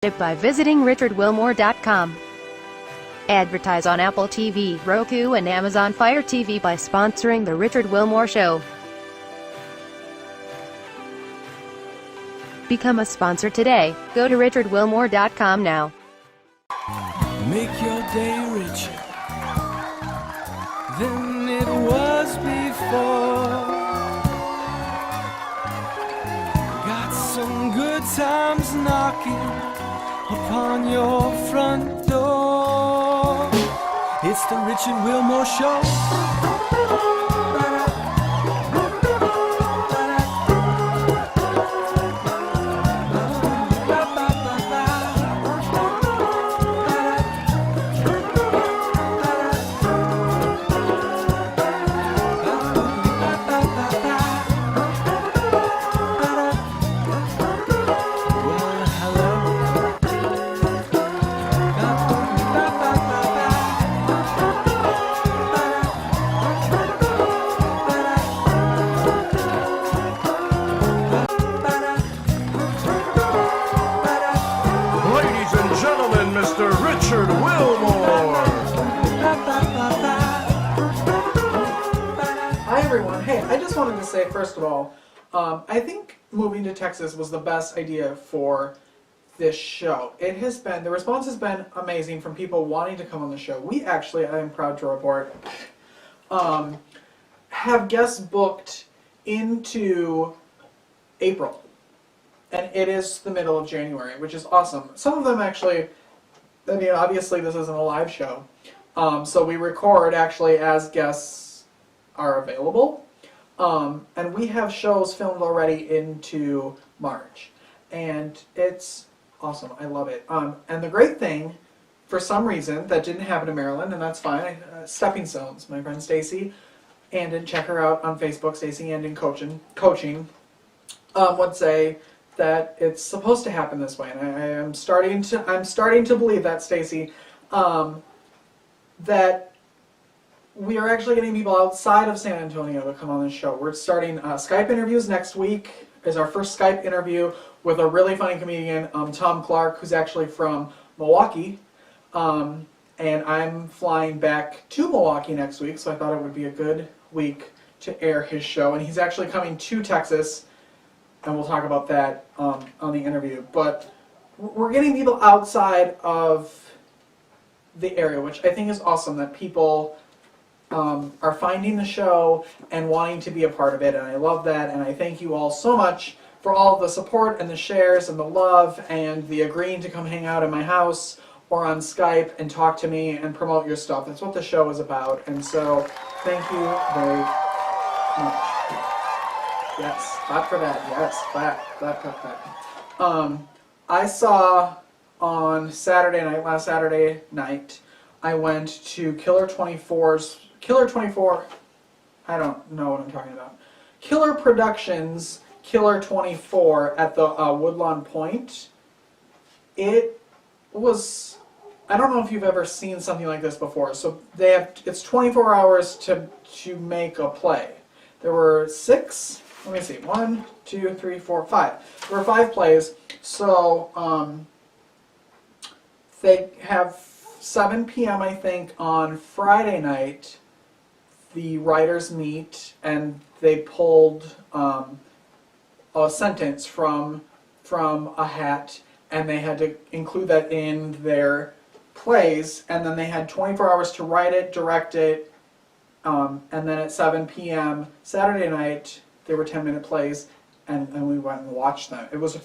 by visiting richardwilmore.com. Advertise on Apple TV, Roku, and Amazon Fire TV by sponsoring The Richard Wilmore Show. Become a sponsor today. Go to richardwilmore.com now. Make your day richer than it was before. Got some good times knocking upon your front door. It's the Richard Wilmore Show. To say, first of all, I think moving to Texas was the best idea for this show. It has been, the response has been amazing from people wanting to come on the show. We actually, I am proud to report, have guests booked into April. And it is the middle of January, which is awesome. Some of them actually, I mean, obviously this isn't a live show. So we record actually as guests are available. And we have shows filmed already into March. And it's awesome. I love it. And the great thing, for some reason, that didn't happen in Maryland, and that's fine. Stepping Stones, my friend Stacy, and check her out on Facebook, Stacy and in Coaching, would say that it's supposed to happen this way. And I'm starting to believe that, Stacy, that we are actually getting people outside of San Antonio to come on this show. We're starting Skype interviews next week. Is our first Skype interview with a really funny comedian, Tom Clark, who's actually from Milwaukee. And I'm flying back to Milwaukee next week, so I thought it would be a good week to air his show. And he's actually coming to Texas, and we'll talk about that on the interview. But we're getting people outside of the area, which I think is awesome, that people are finding the show and wanting to be a part of it, and I love that, and I thank you all so much for all of the support and the shares and the love and the agreeing to come hang out in my house or on Skype and talk to me and promote your stuff. That's what the show is about, and so thank you very much. Yes, clap for that. Yes, clap. I saw on last Saturday night, I went to Killer 24, I don't know what I'm talking about. Killer Productions, Killer 24 at the Woodlawn Point. It was, I don't know if you've ever seen something like this before. So they have, it's 24 hours to make a play. There were 6, let me see, 1, 2, 3, 4, 5. There were 5 plays. So they have 7 p.m. I think on Friday night. The writers meet and they pulled a sentence from a hat, and they had to include that in their plays, and then they had 24 hours to write it, direct it, and then at 7 p.m. Saturday night, they were 10-minute plays, and we went and watched them. It was,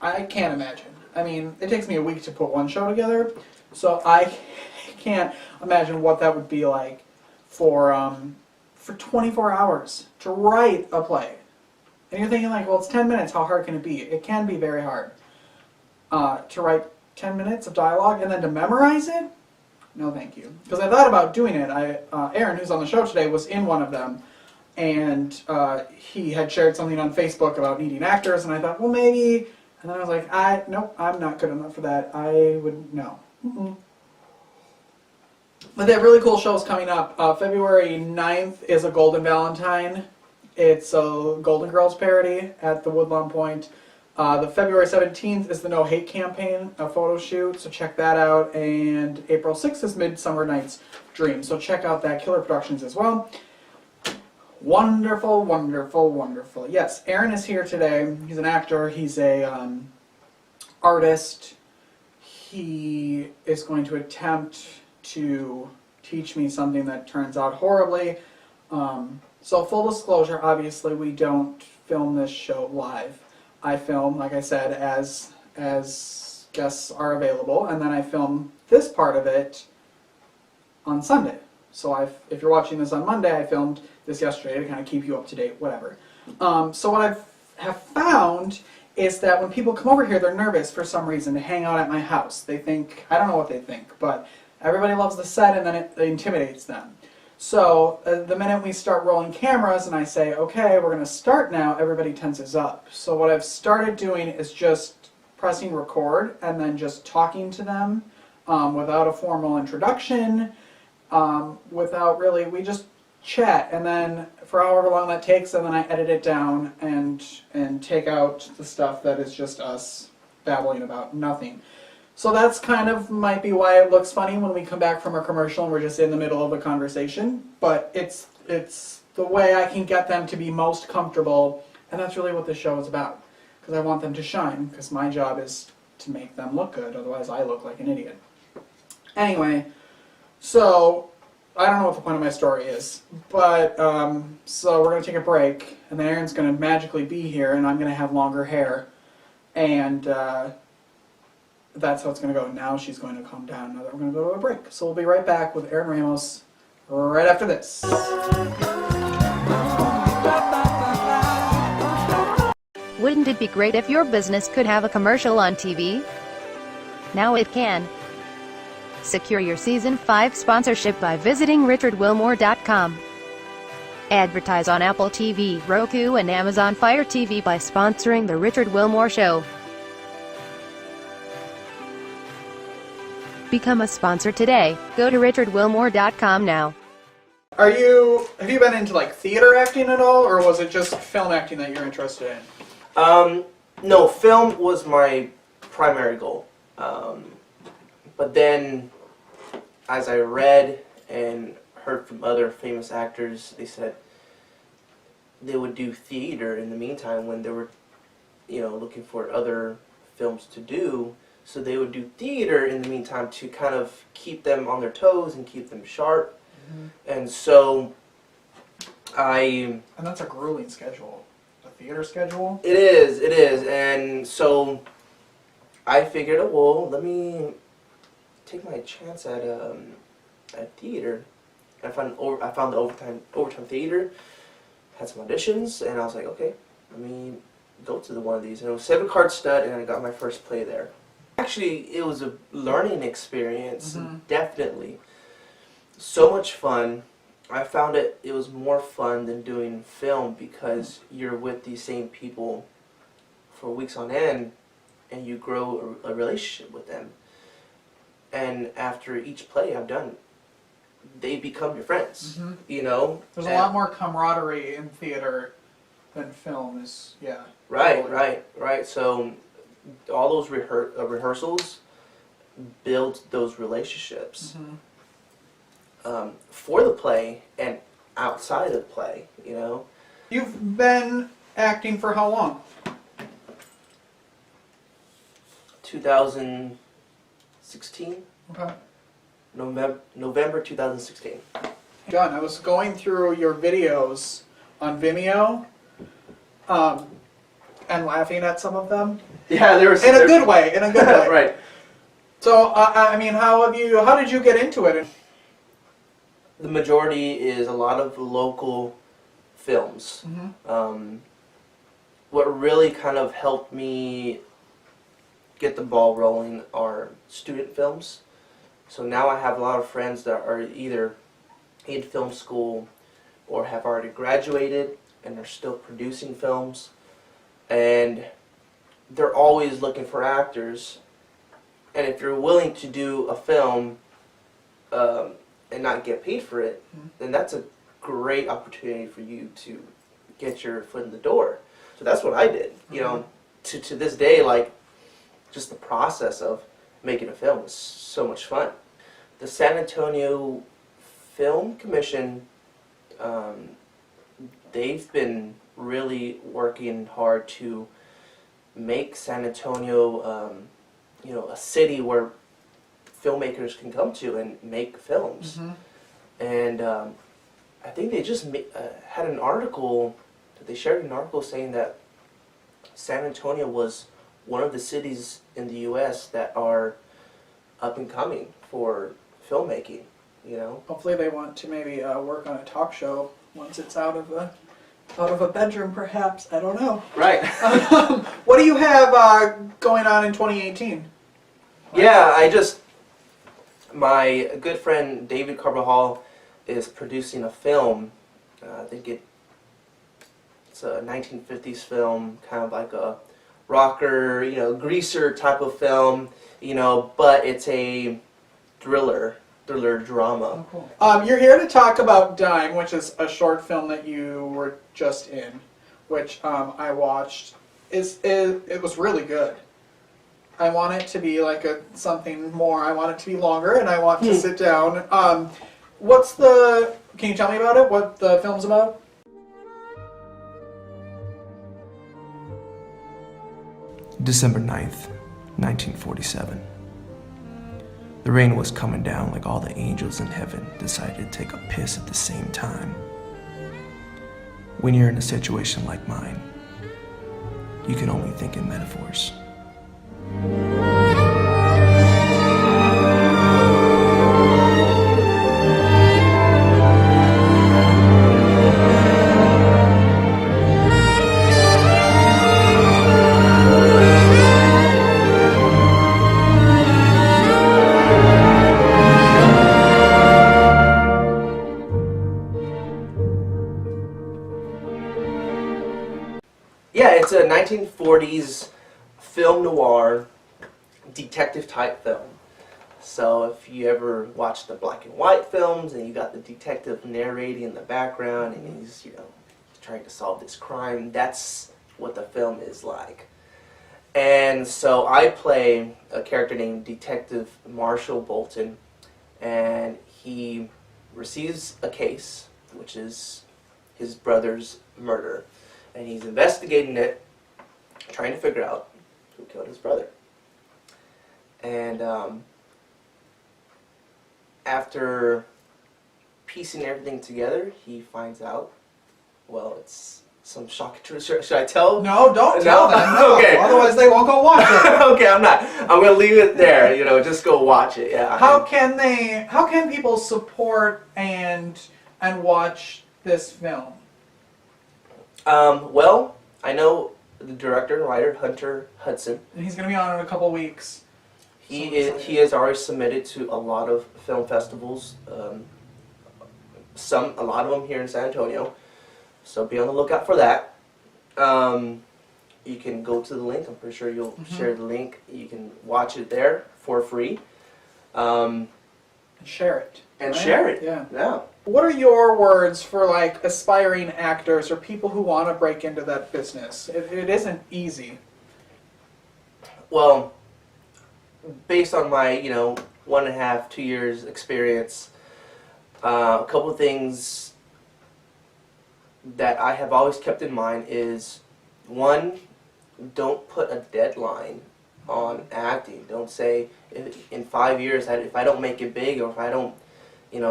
I can't imagine. I mean, it takes me a week to put one show together, so I can't imagine what that would be like for 24 hours to write a play. And you're thinking like, well, it's 10 minutes, how hard can it be? It can be very hard. To write 10 minutes of dialogue and then to memorize it? No thank you. Because I thought about doing it. Aaron, who's on the show today, was in one of them, and he had shared something on Facebook about needing actors, and I thought, well, maybe, and then I was like, nope, I'm not good enough for that. I would, no. But they have really cool shows coming up. February 9th is a Golden Valentine. It's a Golden Girls parody at the Woodlawn Point. The February 17th is the No Hate campaign, a photo shoot, so check that out. And April 6th is Midsummer Night's Dream, so check out that. Killer Productions as well. Wonderful, wonderful, wonderful. Yes, Aaron is here today. He's an actor. He's a artist. He is going to attempt to teach me something that turns out horribly. So full disclosure, obviously we don't film this show live. I film, like I said, as guests are available, and then I film this part of it on Sunday. So if you're watching this on Monday, I filmed this yesterday to kind of keep you up to date, whatever. So what have found is that when people come over here, they're nervous for some reason to hang out at my house. They think, I don't know what they think, but everybody loves the set, and then it intimidates them. So the minute we start rolling cameras and I say, okay, we're going to start now, everybody tenses up. So what I've started doing is just pressing record and then just talking to them without a formal introduction, we just chat, and then for however long that takes, and then I edit it down and take out the stuff that is just us babbling about nothing. So that's kind of might be why it looks funny when we come back from a commercial and we're just in the middle of a conversation. But it's the way I can get them to be most comfortable, and that's really what this show is about. Because I want them to shine, because my job is to make them look good, otherwise I look like an idiot. Anyway, so I don't know what the point of my story is, but so we're going to take a break, and then Aaron's going to magically be here, and I'm going to have longer hair, and that's how it's going to go. Now she's going to calm down now that we're going to go to a break. So we'll be right back with Aaron Ramos right after this. Wouldn't it be great if your business could have a commercial on TV? Now it can. Secure your Season 5 sponsorship by visiting richardwilmore.com. Advertise on Apple TV, Roku, and Amazon Fire TV by sponsoring The Richard Wilmore Show. Become a sponsor today. Go to richardwilmore.com now. Have you been into like theater acting at all, or was it just film acting that you're interested in? No, film was my primary goal. But then, as I read and heard from other famous actors, they said they would do theater in the meantime when they were, looking for other films to do. So they would do theater in the meantime to kind of keep them on their toes and keep them sharp. Mm-hmm. And so And that's a grueling schedule. A theater schedule? It is. And so I figured, well, let me take my chance at theater. I found the overtime theater, had some auditions, and I was like, okay, let me go to one of these. And it was 7-card stud, and I got my first play there. Actually, it was a learning experience, definitely. So much fun. I found it was more fun than doing film because you're with these same people for weeks on end, and you grow a relationship with them. And after each play I've done, they become your friends, you know? There's a lot more camaraderie in theater than film is, yeah. Right. So all those rehearsals build those relationships for the play and outside of the play, you know? You've been acting for how long? 2016. Okay. November 2016. Done. I was going through your videos on Vimeo, and laughing at some of them. Yeah, there was in a good way. Right. So, I mean, how did you get into it? The majority is a lot of local films. What really kind of helped me get the ball rolling are student films. So now I have a lot of friends that are either in film school or have already graduated and are still producing films, and they're always looking for actors. And if you're willing to do a film and not get paid for it, then that's a great opportunity for you to get your foot in the door. So that's what I did. You know, to this day, like, just the process of making a film is so much fun. The San Antonio Film Commission, they've been really working hard to make San Antonio, a city where filmmakers can come to and make films. And I think they just had an article, they shared an article saying that San Antonio was one of the cities in the U.S. that are up and coming for filmmaking, Hopefully they want to maybe work on a talk show once it's out of a bedroom, perhaps. I don't know. Right. What do you have going on in 2018? Yeah, my good friend David Carbajal is producing a film. I think it's a 1950s film, kind of like a rocker, greaser type of film, but it's a thriller drama. Oh, cool. You're here to talk about Dime, which is a short film that you were just in, which I watched. It was really good. I want it to be like something more. I want it to be longer, and I want to sit down. Can you tell me about it? What the film's about? December 9th, 1947. The rain was coming down like all the angels in heaven decided to take a piss at the same time. When you're in a situation like mine, you can only think in metaphors. Yeah, it's a 1940s film noir detective type film. So if you ever watch the black and white films and you got the detective narrating in the background and he's, trying to solve this crime, that's what the film is like. And so I play a character named Detective Marshall Bolton, and he receives a case, which is his brother's murder. And he's investigating it, trying to figure out who killed his brother. And after piecing everything together, he finds out, well, it's some shock truth. Should I tell? No, don't tell them. No. Okay. Otherwise they won't go watch it. Okay, I'm not. I'm going to leave it there, just go watch it. Yeah. How can people support and watch this film? Well, I know the director and writer, Hunter Hudson. And he's going to be on in a couple weeks. He has already submitted to a lot of film festivals, a lot of them here in San Antonio. So be on the lookout for that. You can go to the link. I'm pretty sure you'll share the link. You can watch it there for free. And share it. And right? share it. Yeah. What are your words for aspiring actors or people who want to break into that business? It isn't easy. Well, based on my 1.5, 2 years experience, a couple of things that I have always kept in mind is, one, don't put a deadline on acting. Don't say in 5 years if I don't make it big, or if I don't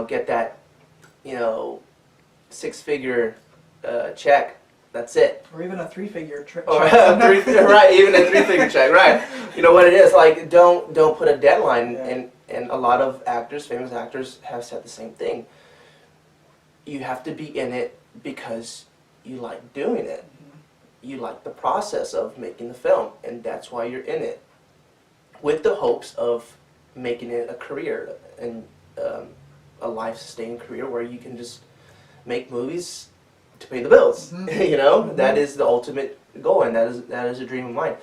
get that 6-figure check, that's it. Or even a 3-figure check. Right, even a 3-figure check, right. You know what it is, don't put a deadline, Yeah. and a lot of actors, famous actors, have said the same thing. You have to be in it because you like doing it. You like the process of making the film, and that's why you're in it, with the hopes of making it a career, and a life-sustaining career where you can just make movies to pay the bills. That is the ultimate goal, and that is a dream of mine.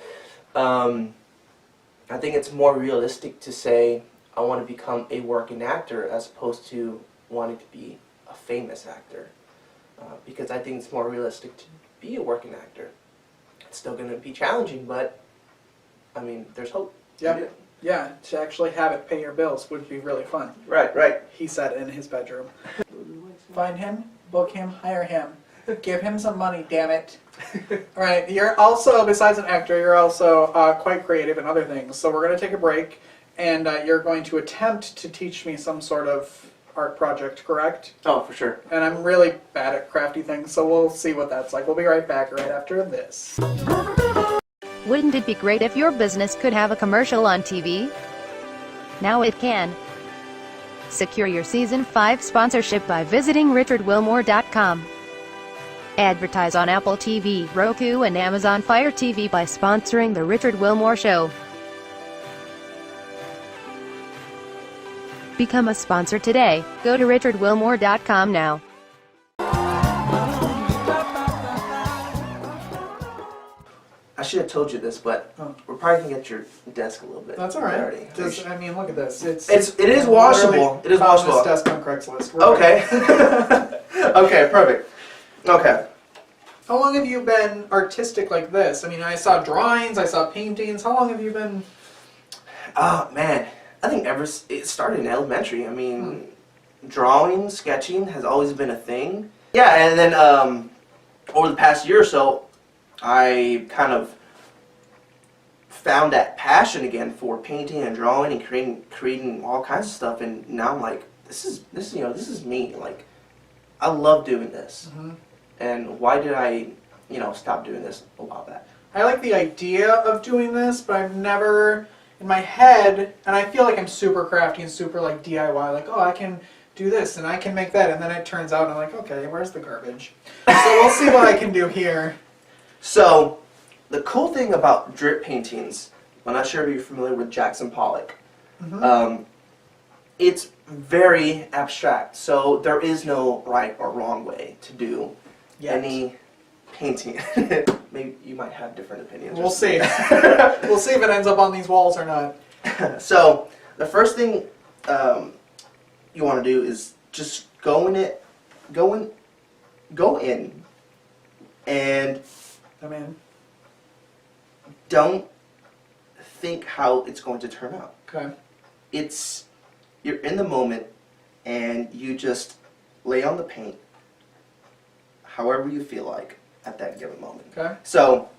I think it's more realistic to say I want to become a working actor as opposed to wanting to be a famous actor, because I think it's more realistic to be a working actor. it's still going to be challenging, but I mean, there's hope. Yeah. Yeah, to actually have it pay your bills would be really fun. Right, right. He said in his bedroom. Find him, book him, hire him. Give him some money, damn it. Alright, you're also, besides an actor, you're also quite creative in other things. So we're going to take a break, and you're going to attempt to teach me some sort of art project, correct? Oh, for sure. And I'm really bad at crafty things, so we'll see what that's like. We'll be right back right after this. Wouldn't it be great if your business could have a commercial on TV? Now it can. Secure your Season 5 sponsorship by visiting richardwilmore.com. Advertise on Apple TV, Roku, and Amazon Fire TV by sponsoring The Richard Wilmore Show. Become a sponsor today. Go to richardwilmore.com now. I should have told you this, but we're probably going to get your desk a little bit. That's alright. dirty. Just, I mean, look at this. It is washable. It is found washable. This desk on Craigslist. Okay. Okay, perfect. Okay. How long have you been artistic like this? I mean, I saw drawings, I saw paintings. How long have you been? Oh, man. I think it started in elementary. I mean, drawing, sketching has always been a thing. Yeah, and then over the past year or so, I kind of found that passion again for painting and drawing and creating all kinds of stuff. And now I'm like, this is me. Like, I love doing this. Mm-hmm. And why did I, stop doing this a while back? I like the idea of doing this, but I've never, in my head, and I feel like I'm super crafty and super like DIY, like, oh, I can do this and I can make that, and then it turns out and I'm like, okay, where's the garbage? So we'll see what I can do here. So, the cool thing about drip paintings, I'm not sure if you're familiar with Jackson Pollock, it's very abstract, so there is no right or wrong way to do any painting. Maybe you might have different opinions. We'll see. We'll see if it ends up on these walls or not. So, the first thing you want to do is just go in and I'm in. don't think how it's going to turn out. Okay. You're in the moment and you just lay on the paint however you feel like at that given moment. Okay. So,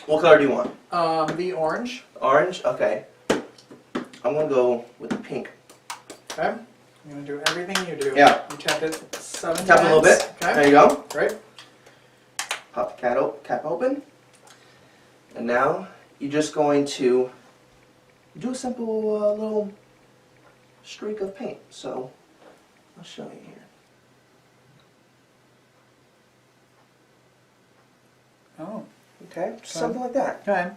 what color do you want? The orange. Orange? Okay. I'm going to go with the pink. Okay. I'm going to do everything you do. Yeah. You tap it 7 times. Tap a little bit. Okay. There you go. Great. Pop the cap open. And now you're just going to do a simple little streak of paint. So I'll show you here. Oh. Okay, just something like that. Okay.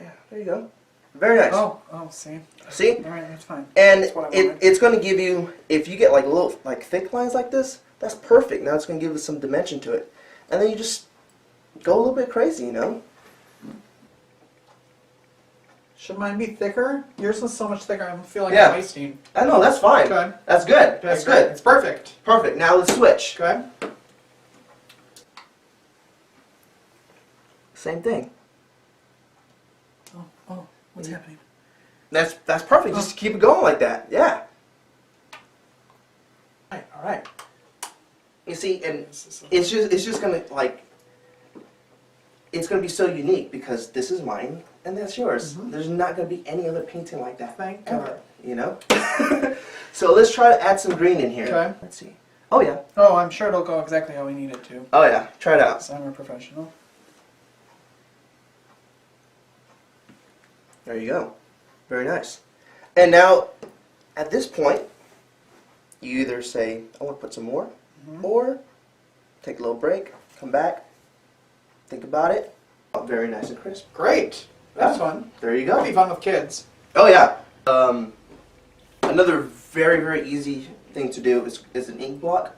Yeah, there you go. Very nice. Oh, see. See? Alright, that's fine. And That's what I wanted. it's going to give you, if you get like little thick lines like this, that's perfect. Now it's going to give it some dimension to it. And then you just go a little bit crazy, Should mine be thicker? Yours is so much thicker, I feel like Yeah. I'm wasting. I know, that's fine. Okay. That's good. That's good. It's perfect. Perfect. Now let's switch. Okay. Same thing. Oh, what's happening? That's perfect. Just keep it going like that. Yeah. Alright. You see, and it's just gonna it's gonna be so unique because this is mine and that's yours. There's not gonna be any other painting like that. Thank ever, God. So let's try to add some green in here. Okay. Let's see. Oh yeah. Oh, I'm sure it'll go exactly how we need it to. Oh yeah. Try it out. Because I'm a professional. There you go. Very nice. And now, at this point, you either say, I want to put some more, or take a little break, come back, think about it. Oh, very nice and crisp. Great. That's fun. There you That'll go. be fun with kids. Oh yeah. Another very, very easy thing to do is an ink blot,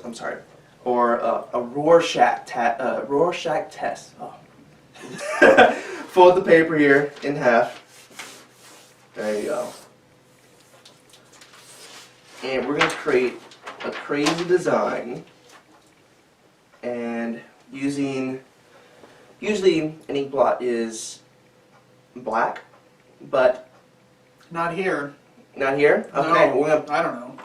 I'm sorry, or a Rorschach test. Oh. Fold the paper here in half. There you go. And we're going to create a crazy design and usually an ink blot is black, but Not here. not here. Okay, No, we're gonna. I don't know.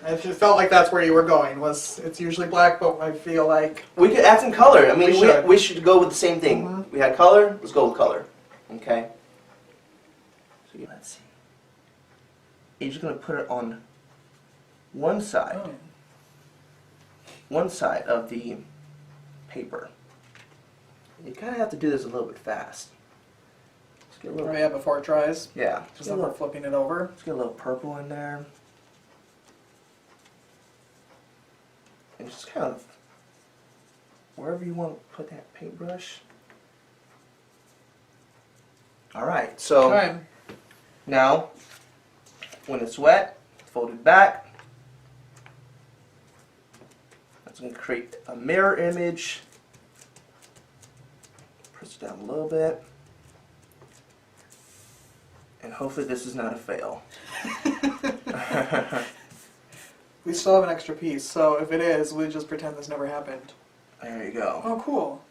I just felt like that's where you were going. It's usually black, but I feel like We could add some color. I mean, We we should. should go with the same thing. Mhm. We had color. Let's go with color. Okay. So let's see. You're just gonna put it on one side. oh, One side of the paper. You kind of have to do this a little bit fast. Let's get a little. oh yeah, before it dries, Yeah. just Just get a before little, flipping it over. let's get a little purple in there. And just kind of wherever you want to put that paintbrush. All right. So. Okay. Now, when it's wet, fold it back. That's going to create a mirror image. Press it down a little bit. And hopefully this is not a fail. We still have an extra piece, so if it is, we just pretend this never happened. There you go. Oh, cool.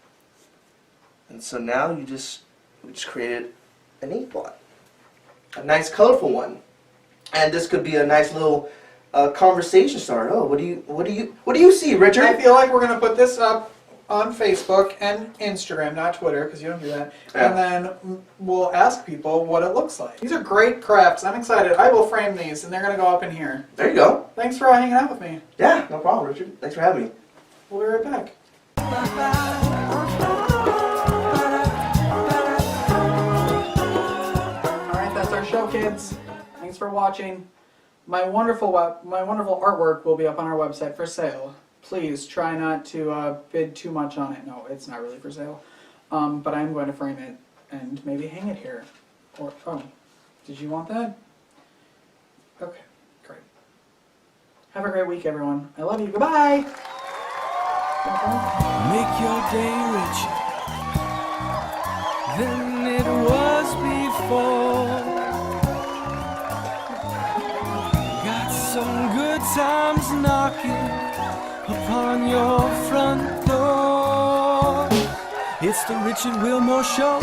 And so now we just created an ink blot. A nice colorful one. And this could be a nice little conversation starter. Oh, what do you see, Richard? I feel like we're gonna put this up on Facebook and Instagram, not Twitter, because you don't do that. Yeah. And then we'll ask people what it looks like. These are great crafts. I'm excited. I will frame these, and they're gonna go up in here. There you go. Thanks for hanging out with me. Yeah, no problem, Richard. Thanks for having me. We'll be right back. Alright, that's our show, kids. Thanks for watching. My wonderful artwork will be up on our website for sale. Please try not to bid too much on it. No, it's not really for sale. But I'm going to frame it and maybe hang it here. Or, oh, did you want that? Okay, great. Have a great week, everyone. I love you. Goodbye! Make your day richer than it was before. Got some good times knocking upon your front door. It's the Richard Wilmore Show.